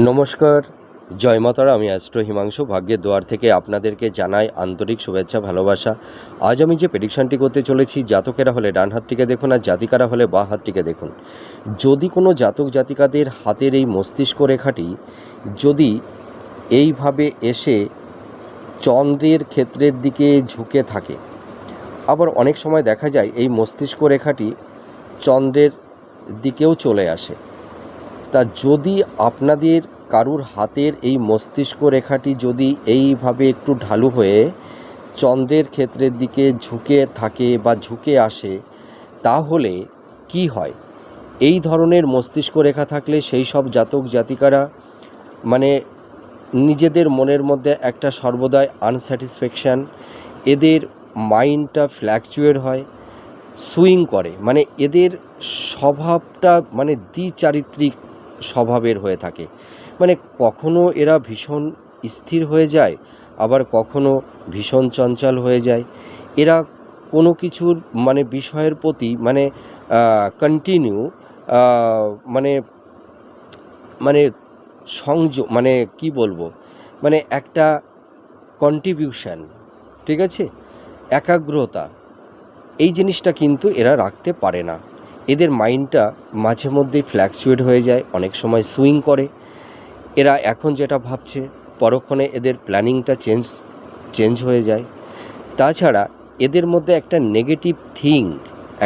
নমস্কার, জয় মাতারা। আমি অ্যাস্ট্রো হিমাংশু ভাগ্যের দুয়ার থেকে আপনাদেরকে জানাই আন্তরিক শুভেচ্ছা ভালোবাসা। আজ আমি যে প্রেডিকশানটি করতে চলেছি, জাতকেরা হলে ডান হাত থেকে দেখুন আর জাতিকারা হলে বাঁ হাত থেকে দেখুন। যদি কোনো জাতক জাতিকাদের হাতের এই মস্তিষ্ক রেখাটি যদি এইভাবে এসে চন্দ্রের ক্ষেত্রের দিকে ঝুঁকে থাকে, আবার অনেক সময় দেখা যায় এই মস্তিষ্ক রেখাটি চন্দ্রের দিকেও চলে আসে, তা যদি আপনাদের কারুর হাতের এই মস্তিষ্ক রেখাটি যদি এইভাবে একটু ঢালু হয়ে চন্দ্রের ক্ষেত্রের দিকে ঝুঁকে থাকে বা ঝুঁকে আসে, তাহলে কি হয়? এই ধরনের মস্তিষ্ক রেখা থাকলে সেই সব জাতক জাতিকারা মানে নিজেদের মনের মধ্যে একটা সর্বদাই আনস্যাটিসফ্যাকশান, এদের মাইন্ডটা ফ্ল্যাকচুয়েট হয়, সুইং করে, মানে এদের স্বভাবটা মানে দ্বিচারিত্রিক স্বভাবের হয়ে থাকে। মানে কখনো এরা ভীষণ স্থির হয়ে যায়, আবার কখনো ভীষণ চঞ্চল হয়ে যায়। এরা কোনো কিছুর মানে বিষয়ের প্রতি মানে কন্টিনিউ মানে মানে সংযোগ, মানে কি বলবো, মানে একটা কন্ট্রিবিউশন, ঠিক আছে, একাগ্রতা, এই জিনিসটা কিন্তু এরা রাখতে পারে না। এদের মাইন্ডটা মাঝে মধ্যে ফ্ল্যাকচুয়েট হয়ে যায়, অনেক সময় সুইং করে। এরা এখন যেটা ভাবছে পরক্ষণে এদের প্ল্যানিংটা চেঞ্জ হয়ে যায়। তাছাড়া এদের মধ্যে একটা নেগেটিভ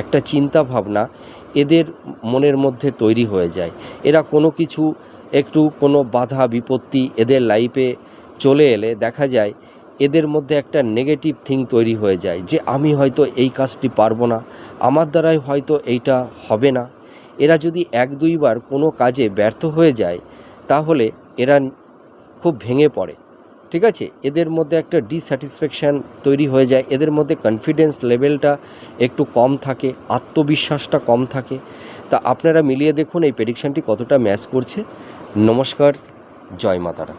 একটা চিন্তা ভাবনা এদের মনের মধ্যে তৈরি হয়ে যায়। এরা কোনো কিছু কোনো বাধা বিপত্তি এদের লাইফে চলে এলে দেখা যায় এদের মধ্যে একটা নেগেটিভ তৈরি হয়ে যায় যে আমি হয়তো এই কাজটি পারবো না, আমার দ্বারাই হয়তো এইটা হবে না। এরা যদি এক দুইবার কোনো কাজে ব্যর্থ হয়ে যায় তাহলে এরা খুব ভেঙে পড়ে, ঠিক আছে। এদের মধ্যে একটা ডিস্যাটিসফ্যাকশান তৈরি হয়ে যায়, এদের মধ্যে কনফিডেন্স লেভেলটা একটু কম থাকে, আত্মবিশ্বাসটা কম থাকে। তা আপনারা মিলিয়ে দেখুন এই প্রেডিকশানটি কতটা ম্যাচ করছে। নমস্কার, জয় মাতারা।